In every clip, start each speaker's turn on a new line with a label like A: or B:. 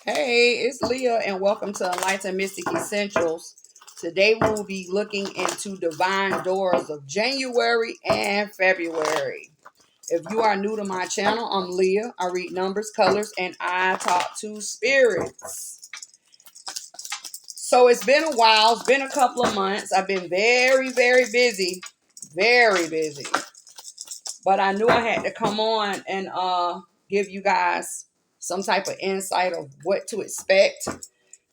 A: Hey, it's Leah, and welcome to Enlightened Mystic Essentials. Today we will be looking into divine doors of January and February. If you are new to my channel, I'm Leah. I read numbers, colors, and I talk to spirits. So it's been a while. It's been a couple of months. I've been very, very busy. Very busy. But I knew I had to come on and give you guys some type of insight of what to expect,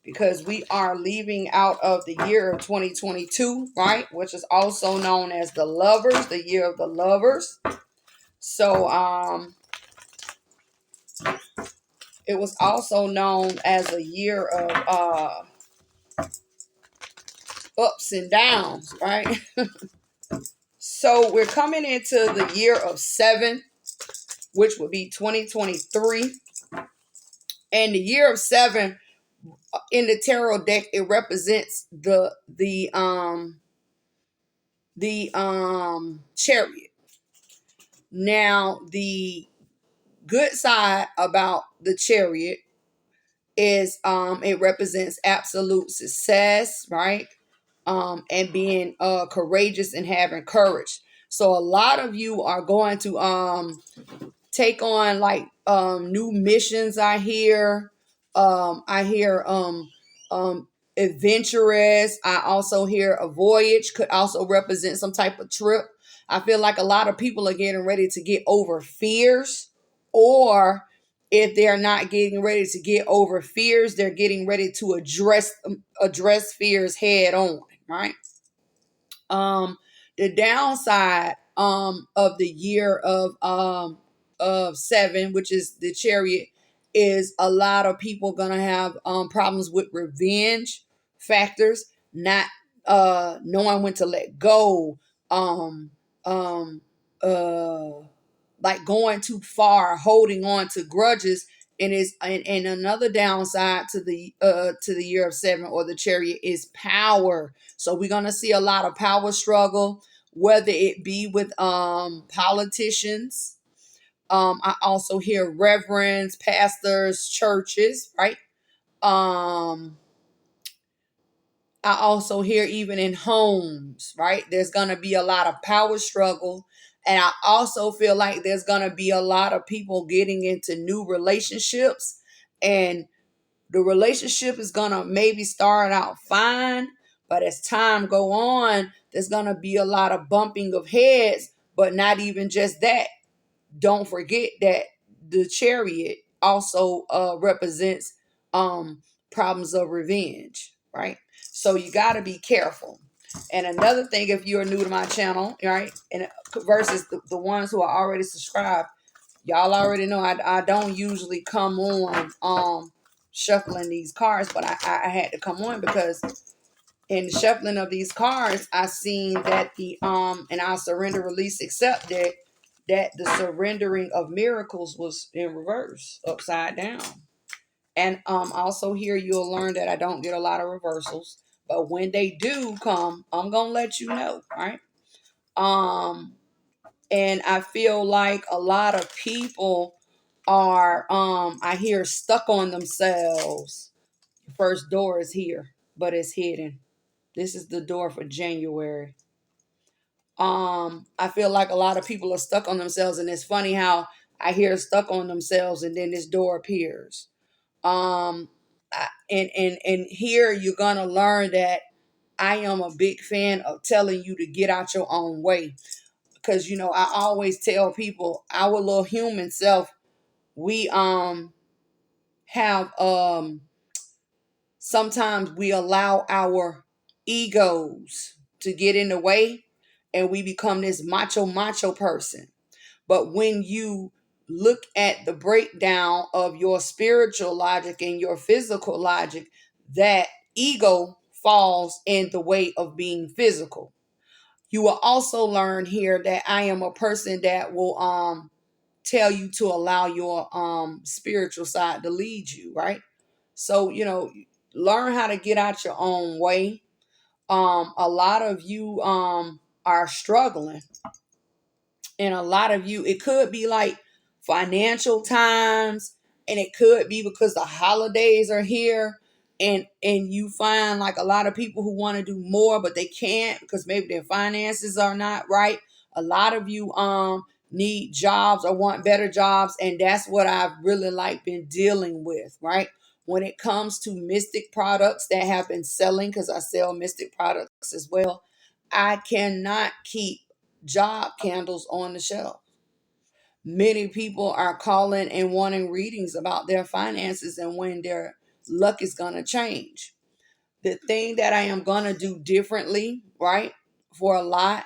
A: because we are leaving out of the year of 2022, right? Which is also known as the lovers, the year of the lovers. So it was also known as a year of ups and downs, right? So we're coming into the year of 7, which would be 2023. And the year of 7 in the tarot deck, it represents the chariot. Now, the good side about the chariot is it represents absolute success, right? And being courageous and having courage. So a lot of you are going to take on like new missions. I hear adventurous. I also hear a voyage could also represent some type of trip. I feel like a lot of people are getting ready to get over fears, or if they're not getting ready to get over fears, they're getting ready to address fears head on, right? The downside of the year of 7, which is the chariot, is a lot of people gonna have problems with revenge factors, not knowing when to let go, um um uh like going too far, holding on to grudges. And another downside to the year of 7 or the chariot is power. So we're gonna see a lot of power struggle, whether it be with politicians. I also hear reverends, pastors, churches, right? um I also hear even in homes, right? There's going to be a lot of power struggle. And I also feel like there's going to be a lot of people getting into new relationships. And the relationship is going to maybe start out fine. But as time go on, there's going to be a lot of bumping of heads. But not even just that. Don't forget that the chariot also represents problems of revenge, right? So you got to be careful. And another thing, if you're new to my channel, right, and versus the ones who are already subscribed, y'all already know I don't usually come on shuffling these cards, but I had to come on because in the shuffling of these cards, I seen that the and I'll surrender, release, accept that the surrendering of miracles was in reverse, upside down. And also here you'll learn that I don't get a lot of reversals, but when they do come, I'm gonna let you know, right? Um, and I feel like a lot of people are I hear stuck on themselves. The first door is here, but it's hidden. This is the door for January. I feel like a lot of people are stuck on themselves, and it's funny how I hear stuck on themselves and then this door appears. um and here you're gonna learn that I am a big fan of telling you to get out your own way, because I always tell people our little human self, we have sometimes we allow our egos to get in the way, and we become this macho person. But when you look at the breakdown of your spiritual logic and your physical logic, that ego falls in the way of being physical. You will also learn here that I am a person that will tell you to allow your spiritual side to lead you, right? So, learn how to get out your own way. A lot of you are struggling, and a lot of you, it could be like financial times. And it could be because the holidays are here, and you find like a lot of people who want to do more, but they can't because maybe their finances are not right. A lot of you need jobs or want better jobs, and that's what I've really like been dealing with, right? When it comes to mystic products that have been selling, because I sell mystic products as well, I cannot keep job candles on the shelf. Many people are calling and wanting readings about their finances and when their luck is going to change. The thing that I am going to do differently, right, for a lot,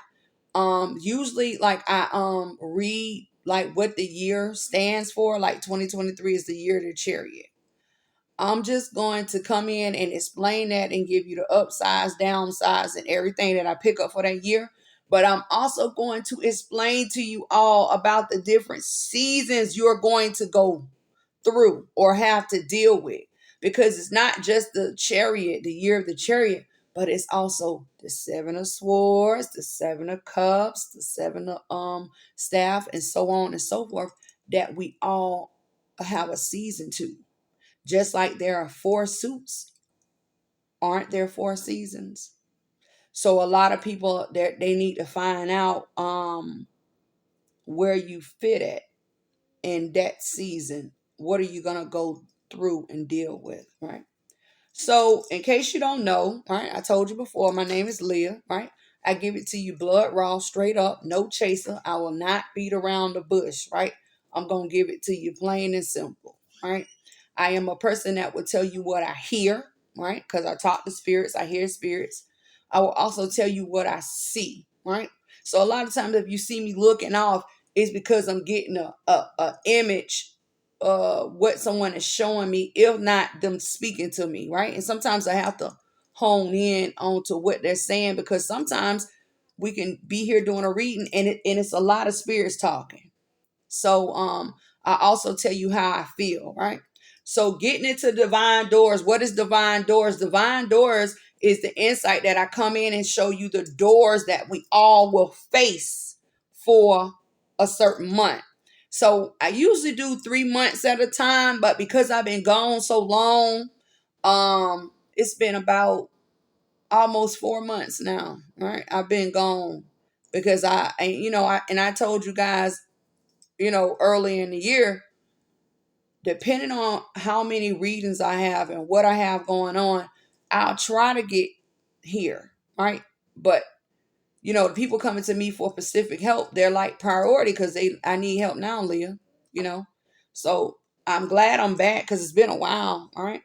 A: usually like I read like what the year stands for. Like 2023 is the year of the chariot. I'm just going to come in and explain that and give you the upsides, downsides, and everything that I pick up for that year. But I'm also going to explain to you all about the different seasons you're going to go through or have to deal with. Because it's not just the chariot, the year of the chariot, but it's also the seven of swords, the seven of cups, the seven of staff, and so on and so forth, that we all have a season to. Just like there are four suits, aren't there four seasons? So a lot of people they need to find out where you fit at in that season. What are you gonna go through and deal with, right? So, in case you don't know, right, I told you before, my name is Leah, right? I give it to you blood raw, straight up, no chaser. I will not beat around the bush, right? I'm going to give it to you plain and simple, right? I am a person that will tell you what I hear, right? Because I talk to spirits, I hear spirits. I will also tell you what I see, right? So, a lot of times, if you see me looking off, it's because I'm getting a image what someone is showing me, if not them speaking to me, right? And sometimes I have to hone in onto what they're saying, because sometimes we can be here doing a reading and it's a lot of spirits talking. So I also tell you how I feel, right? So getting into divine doors, what is divine doors? Divine doors is the insight that I come in and show you the doors that we all will face for a certain month. So I usually do 3 months at a time, but because I've been gone so long, it's been about almost 4 months now, right? I've been gone because I told you guys, early in the year, depending on how many readings I have and what I have going on, I'll try to get here, right? But the people coming to me for specific help, they're like priority because I need help now, Leah. You know, so I'm glad I'm back because it's been a while. All right.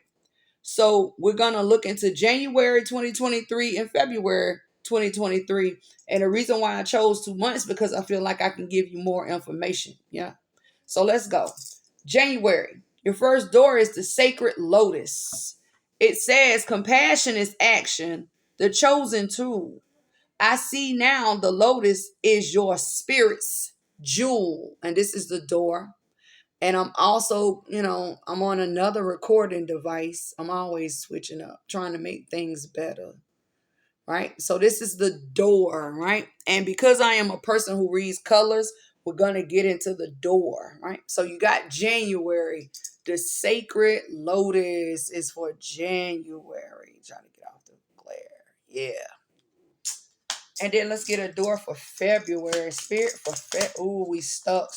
A: So we're gonna look into January 2023 and February 2023, and the reason why I chose 2 months because I feel like I can give you more information. Yeah. So let's go. January. Your first door is the sacred lotus. It says compassion is action, the chosen tool. I see now the lotus is your spirit's jewel, and this is the door. And I'm also, I'm on another recording device. I'm always switching up, trying to make things better, right? So this is the door, right? And because I am a person who reads colors, we're going to get into the door, right? So you got January. The sacred lotus is for January. Trying to get off the glare. Yeah. And then let's get a door for February. Spirit for Ooh, we stuck.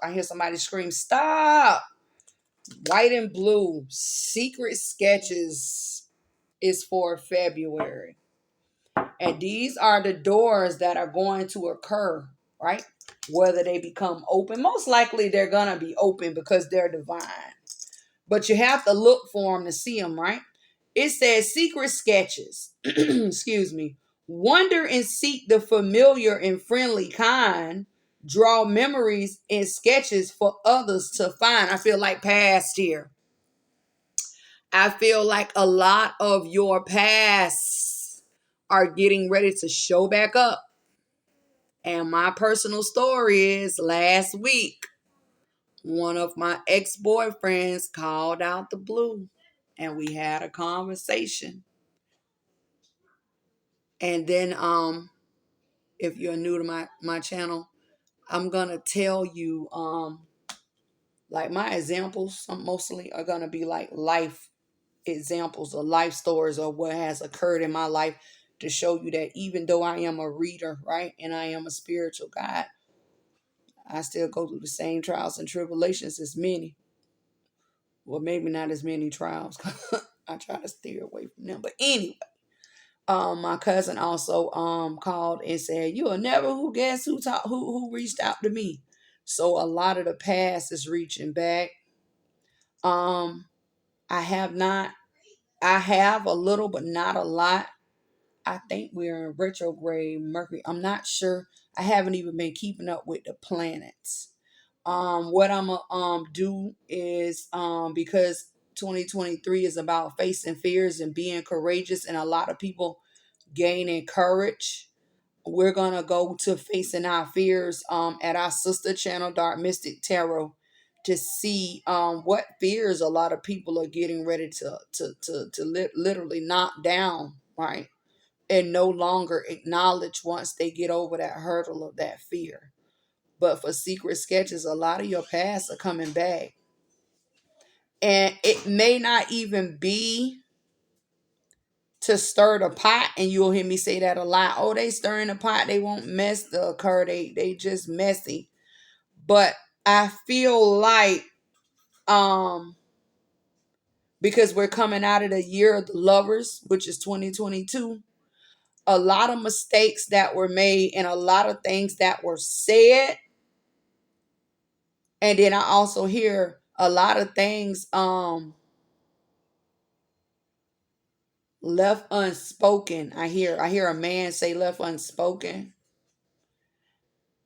A: I hear somebody scream, stop! White and blue. Secret sketches is for February. And these are the doors that are going to occur, right? Whether they become open. Most likely they're going to be open because they're divine. But you have to look for them to see them, right? It says secret sketches. Excuse me. Wonder and seek the familiar and friendly kind. Draw memories and sketches for others to find. I feel like past here. I feel like a lot of your past are getting ready to show back up. And my personal story is last week, one of my ex-boyfriends called out the blue and we had a conversation. And then if you're new to my channel, I'm gonna tell you Like my examples, some mostly are gonna be like life examples or life stories or what has occurred in my life to show you that even though I am a reader, right, and I am a spiritual guide, I still go through the same trials and tribulations as many. Well, maybe not as many trials. I try to steer away from them. But anyway, my cousin also called and said, "You'll never who guess who talk who reached out to me." So a lot of the past is reaching back. Um, I have not. I have a little, but not a lot. I think we're in retrograde Mercury. I'm not sure. I haven't even been keeping up with the planets. What I'm gonna do is because 2023 is about facing fears and being courageous, and a lot of people gaining courage. We're gonna go to facing our fears at our sister channel, Dark Mystic Tarot, to see what fears a lot of people are getting ready to literally knock down, right? And no longer acknowledge once they get over that hurdle of that fear. But for secret sketches, a lot of your past are coming back. And it may not even be to stir the pot, and you'll hear me say that a lot. Oh, they stirring the pot, they won't mess the occur, they just messy. But I feel like because we're coming out of the year of the lovers, which is 2022, a lot of mistakes that were made and a lot of things that were said. And then I also hear a lot of things left unspoken. I hear a man say left unspoken.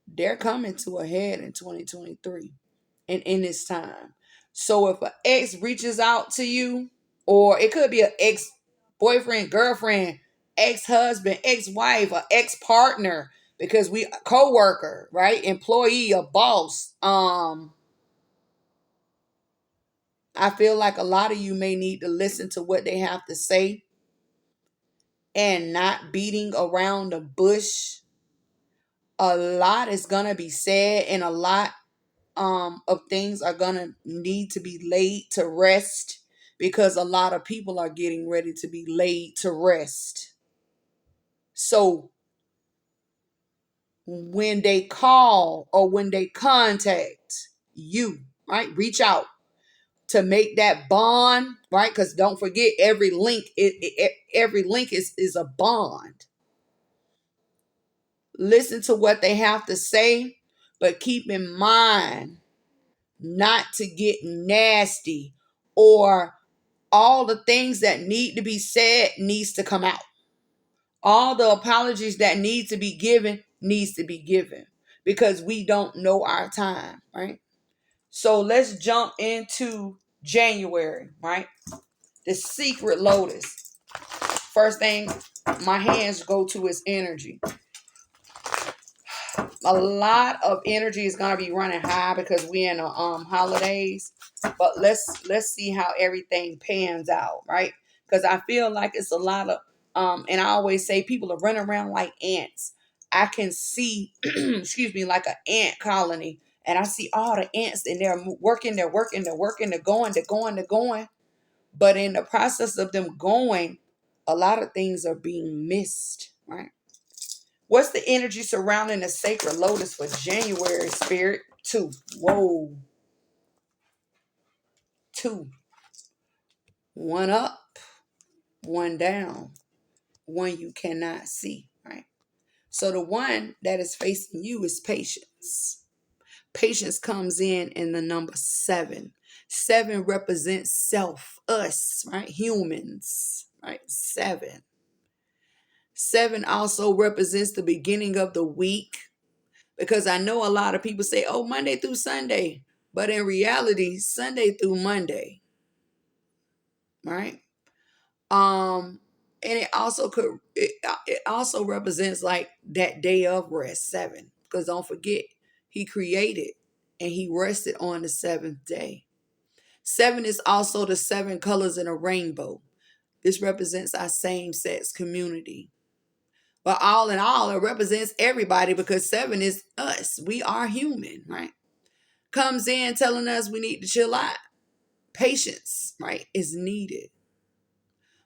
A: They're coming to a head in 2023 and in this time. So if an ex reaches out to you, or it could be an ex boyfriend, girlfriend, ex husband, ex wife, or ex partner, because we co-worker, right? Employee, a boss. I feel like a lot of you may need to listen to what they have to say and not beating around the bush. A lot is gonna be said, and a lot of things are gonna need to be laid to rest, because a lot of people are getting ready to be laid to rest. So when they call or when they contact you, right, reach out to make that bond, right? Because don't forget, every link, every link is a bond. Listen to what they have to say, but keep in mind not to get nasty, or all the things that need to be said needs to come out. All the apologies that need to be given needs to be given, because we don't know our time, right? So let's jump into January, right? The secret lotus. First thing my hands go to is energy. A lot of energy is gonna be running high because we in the holidays. But let's see how everything pans out, right? Because I feel like it's a lot of and I always say people are running around like ants. I can see excuse me, like an ant colony, and I see all the ants, and they're working, they're working, they're working, they're going, they're going, they're going. But in the process of them going, a lot of things are being missed, right? What's the energy surrounding the sacred lotus for January, spirit? Two. Whoa. Two. One up, one down, one you cannot see, right? So the one that is facing you is patience. Patience comes in the number 7. 7 represents self, us, right? Humans, right? 7. 7 also represents the beginning of the week, because I know a lot of people say, oh, Monday through Sunday. But in reality, Sunday through Monday, right? And it also represents like that day of rest, 7. Because don't forget, he created and he rested on the 7th day. 7 is also the 7 colors in a rainbow. This represents our same-sex community. But all in all, it represents everybody, because 7 is us. We are human, right? comes in telling us we need to chill out. Patience, right, is needed.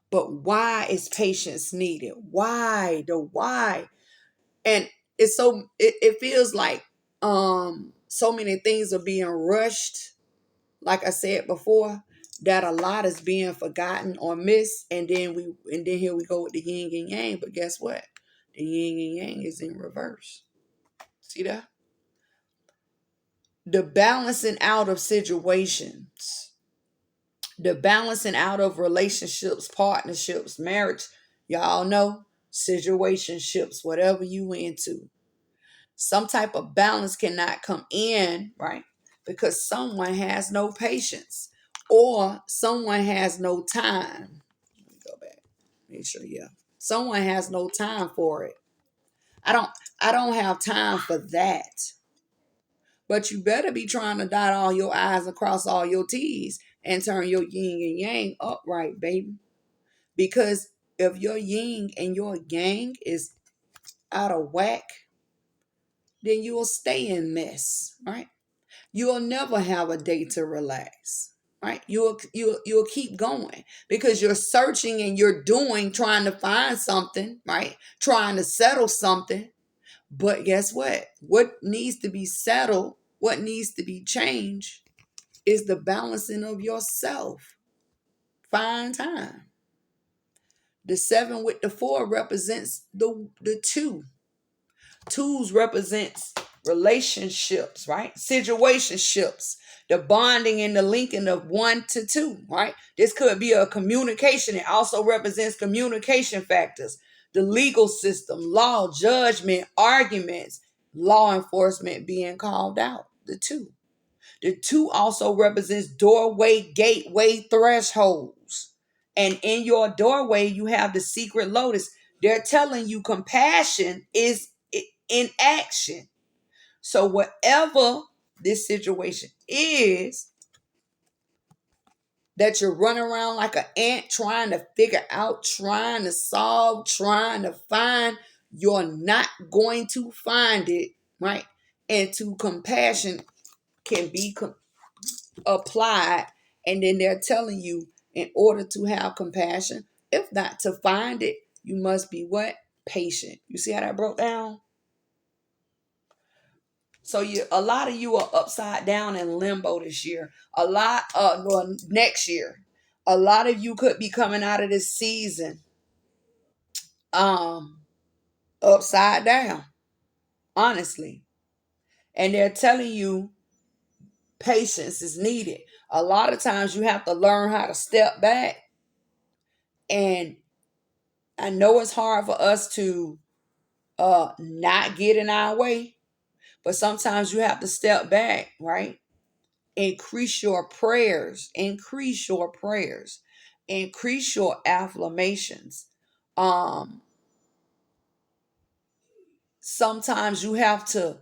A: But why is patience needed? Why? The why? And it feels like so many things are being rushed, like I said before, that a lot is being forgotten or missed, and then here we go with the yin and yang. But guess what? The yin and yang is in reverse. See that? The balancing out of situations, the balancing out of relationships, partnerships, marriage, y'all know, situationships, whatever you into. Some type of balance cannot come in, right? Because someone has no patience or someone has no time. Let me go back. Make sure, yeah. Someone has no time for it. I don't have time for that. But you better be trying to dot all your I's and cross all your T's and turn your yin and yang upright, baby. Because if your yin and your yang is out of whack, then you will stay in mess, right? You'll never have a day to relax, right? You'll keep going because you're searching and you're doing, trying to find something, right? Trying to settle something. But guess what? What needs to be settled, what needs to be changed is the balancing of yourself. Find time. The 7 with the 4 represents the 2. Twos represents relationships, right? Situationships, the bonding and the linking of 1 to 2, right? This could be a communication. It also represents communication factors, the legal system, law, judgment, arguments, law enforcement being called out, the 2. The 2 also represents doorway, gateway, thresholds. And in your doorway, you have the secret lotus. They're telling you compassion is in action. So whatever this situation is that you're running around like an ant trying to figure out, trying to solve, trying to find, you're not going to find it, right? And to compassion can be applied. And then they're telling you, in order to have compassion, if not to find it, you must be what? Patient. You see how that broke down? So a lot of you are upside down in limbo this year. Next year. A lot of you could be coming out of this season um upside down, honestly. And they're telling you patience is needed. A lot of times you have to learn how to step back. And I know it's hard for us to not get in our way, but sometimes you have to step back, right? Increase your prayers, increase your prayers, increase your affirmations. Um, Sometimes you have to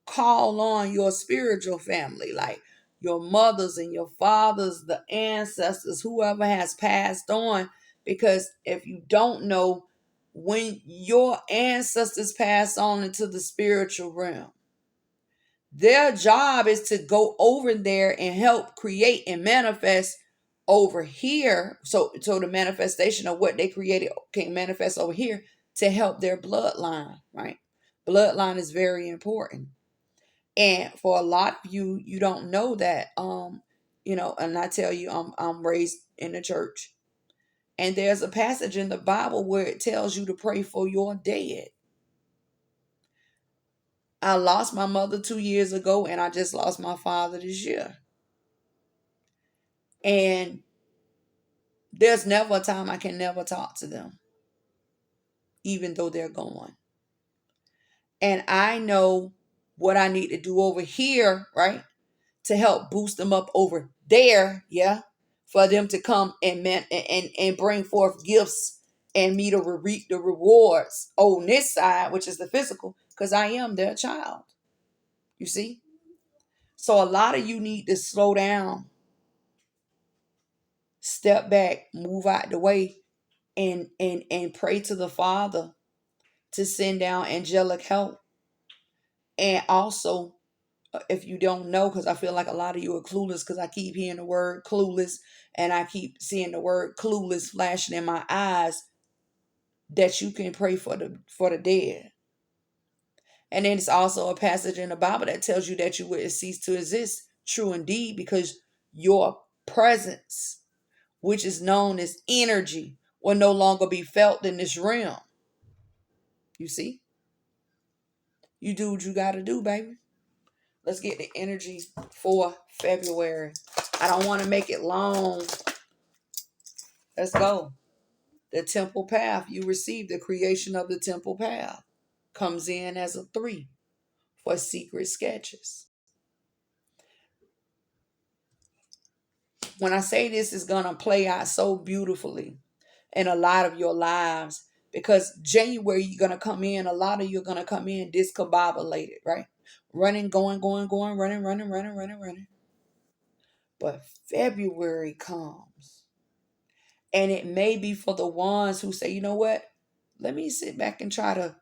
A: call on your spiritual family, like your mothers and your fathers, the ancestors, whoever has passed on. Because if you don't know, when your ancestors pass on into the spiritual realm, their job is to go over there and help create and manifest over here. So the manifestation of what they created can manifest over here to help their bloodline, right? Bloodline is very important. And for a lot of you, you don't know that. And I tell you, I'm raised in the church. And there's a passage in the Bible where it tells you to pray for your dead. I lost my mother 2 years ago, and I just lost my father this year. And there's never a time I can never talk to them, even though they're gone. And I know what I need to do over here, right? To help boost them up over there, yeah, for them to come and bring forth gifts and me to reap the rewards on this side, which is the physical, because I am their child. You see? So a lot of you need to slow down, step back, move out the way, and pray to the Father to send down angelic help, and also If you don't know, because I feel like a lot of you are clueless, because I keep hearing the word clueless and I keep seeing the word clueless flashing in my eyes, that you can pray for the dead. And then it's also a passage in the Bible that tells you that you will cease to exist. True indeed, because your presence, which is known as energy, will no longer be felt in this realm. You see? You do what you got to do, baby. Let's get the energy for February. I don't want to make it long. Let's go. The temple path. You receive the creation of the temple path. Comes in as a 3 for secret sketches. When I say this is going to play out so beautifully in a lot of your lives, because January you're going to come in, a lot of you are going to come in discombobulated, right? Running, going, running. But February comes, and it may be for the ones who say, you know what? Let me sit back and try to,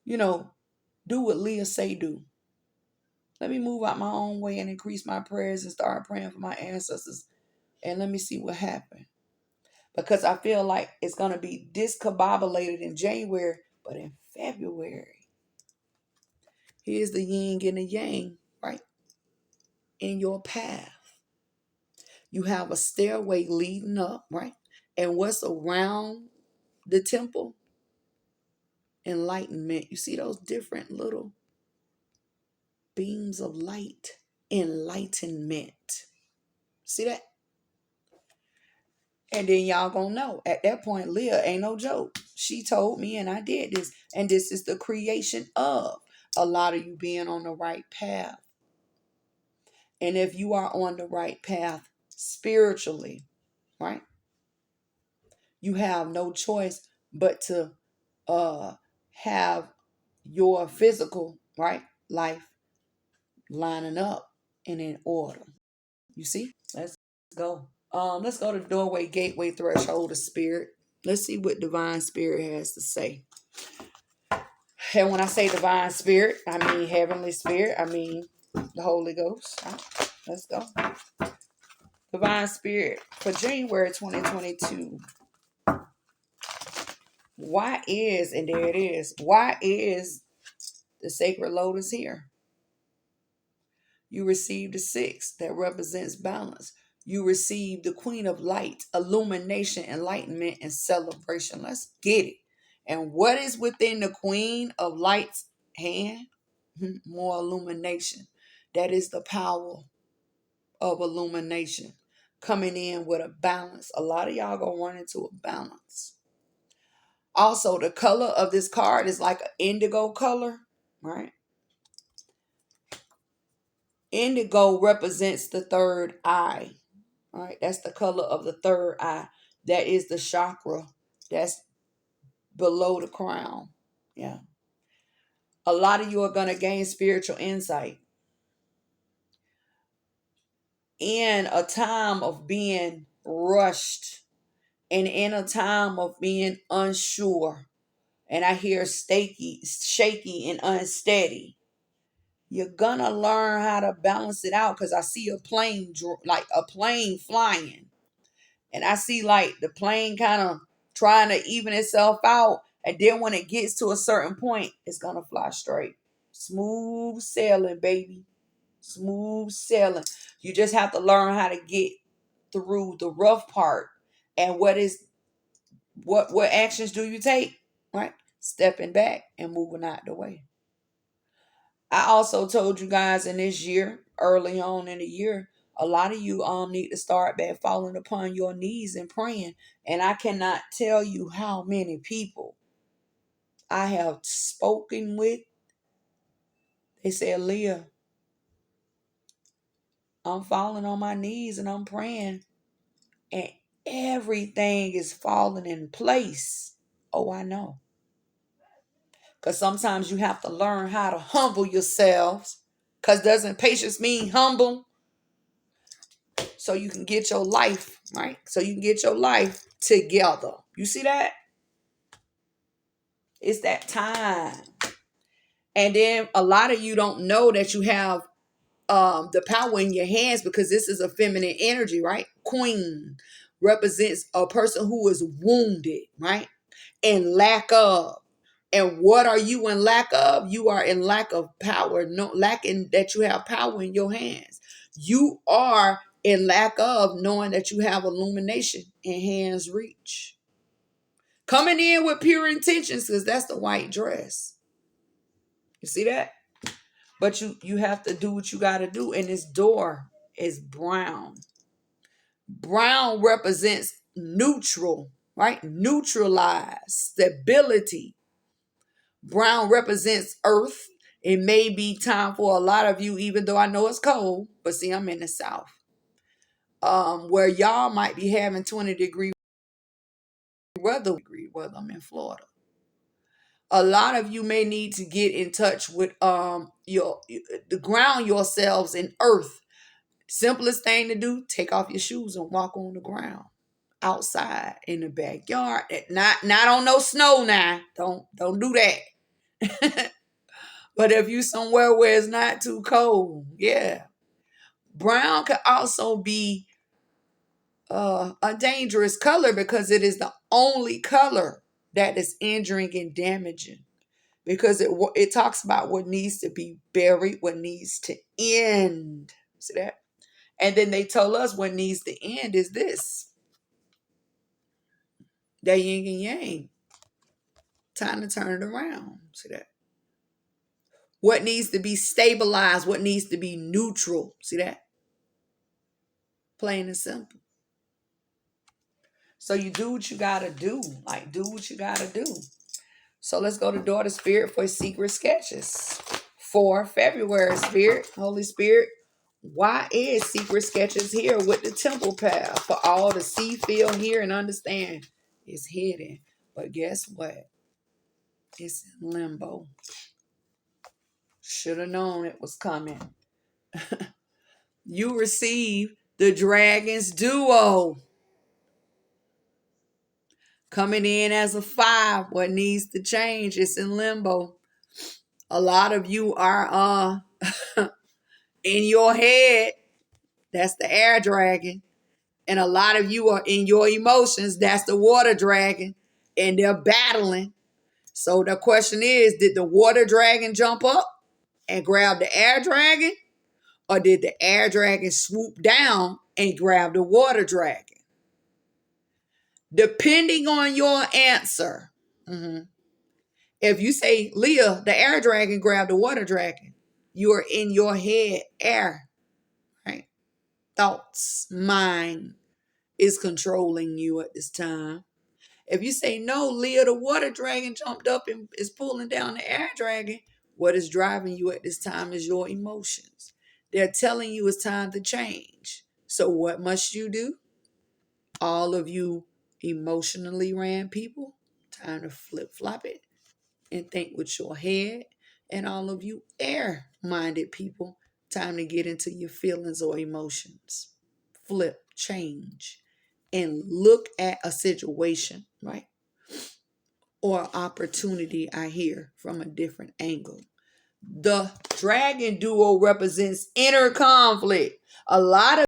A: do what Leah say do. Let me move out my own way and increase my prayers and start praying for my ancestors. And let me see what happens. Because I feel like it's going to be discombobulated in January, but in February, here's the yin and the yang, right? In your path. You have a stairway leading up, right? And what's around the temple? Enlightenment. You see those different little beams of light? Enlightenment. See that? And then y'all gonna know. At that point, Leah ain't no joke. She told me and I did this. And this is the creation of a lot of you being on the right path. And if you are on the right path spiritually, right? You have no choice but to have your physical, right, life lining up and in order. You see? Let's go. Let's go to doorway, gateway, threshold of spirit. Let's see what divine spirit has to say. And when I say divine spirit, I mean heavenly spirit. I mean the Holy Ghost. Let's go. Divine spirit for January 2022. And there it is, why is the sacred lotus here? You receive the 6 that represents balance. You receive the Queen of Light, illumination, enlightenment, and celebration. Let's get it. And what is within the Queen of Light's hand? More illumination. That is the power of illumination coming in with a balance. A lot of y'all gonna run into a balance. Also, the color of this card is like an indigo color, right? Indigo represents the third eye. All right, that's the color of the third eye. That is the chakra that's below the crown. Yeah. A lot of you are going to gain spiritual insight in a time of being rushed and in a time of being unsure. And I hear shaky and unsteady. You're going to learn how to balance it out, because I see a plane, like a plane flying. And I see like the plane kind of trying to even itself out. And then when it gets to a certain point, it's going to fly straight. Smooth sailing, baby. Smooth sailing. You just have to learn how to get through the rough part. And what actions do you take? Right? Stepping back and moving out the way. I also told you guys in this year, early on in the year, a lot of you need to start back falling upon your knees and praying. And I cannot tell you how many people I have spoken with. They said, Leah, I'm falling on my knees and I'm praying, and everything is falling in place. Oh, I know. Because sometimes you have to learn how to humble yourselves. Because doesn't patience mean humble? So you can get your life, right? So you can get your life together. You see that? It's that time. And then a lot of you don't know that you have the power in your hands, because this is a feminine energy, right? Queen represents a person who is wounded, right? In lack of. And what are you in lack of? You are in lack of power, no lacking that you have power in your hands. You are in lack of knowing that you have illumination in hands reach. Coming in with pure intentions, because that's the white dress. You see that? But you have to do what you got to do. And this door is brown. Brown represents neutral, right? Neutralize, stability. Brown represents earth. It may be time for a lot of you, even though I know it's cold, but see, I'm in the South, where y'all might be having 20-degree weather. I'm in Florida. A lot of you may need to get in touch with the ground yourselves in earth. Simplest thing to do: take off your shoes and walk on the ground outside in the backyard. Not on no snow now. Don't do that. But if you somewhere where it's not too cold, yeah. Brown could also be a dangerous color because it is the only color that is injuring and damaging. Because it talks about what needs to be buried, what needs to end. See that? And then they told us what needs to end is this. That yin and yang. Time to turn it around. See that? What needs to be stabilized, what needs to be neutral. See that? Plain and simple. So you do what you gotta do. Like, do what you gotta do. So let's go to Daughter Spirit for secret sketches. For February, Spirit, Holy Spirit, why is secret sketches here with the temple path? For all to see, feel, hear, and understand. It's hidden. But guess what? It's in limbo. Should have known it was coming. You receive the Dragon's Duo. Coming in as a 5. What needs to change? It's in limbo. A lot of you are in your head. That's the air dragon. And a lot of you are in your emotions. That's the water dragon. And they're battling. So the question is, did the water dragon jump up and grab the air dragon? Or did the air dragon swoop down and grab the water dragon? Depending on your answer. If you say, Leah, the air dragon grabbed the water dragon, you are in your head, air, right? Thoughts, mind is controlling you at this time. If you say, no, Leah, the water dragon jumped up and is pulling down the air dragon, what is driving you at this time is your emotions. They're telling you it's time to change. So what must you do? All of you emotionally ran people, time to flip-flop it and think with your head. And all of you air-minded people, time to get into your feelings or emotions. Flip, change, and look at a situation, right? Or opportunity, I hear, from a different angle. The Dragon Duo represents inner conflict. A lot of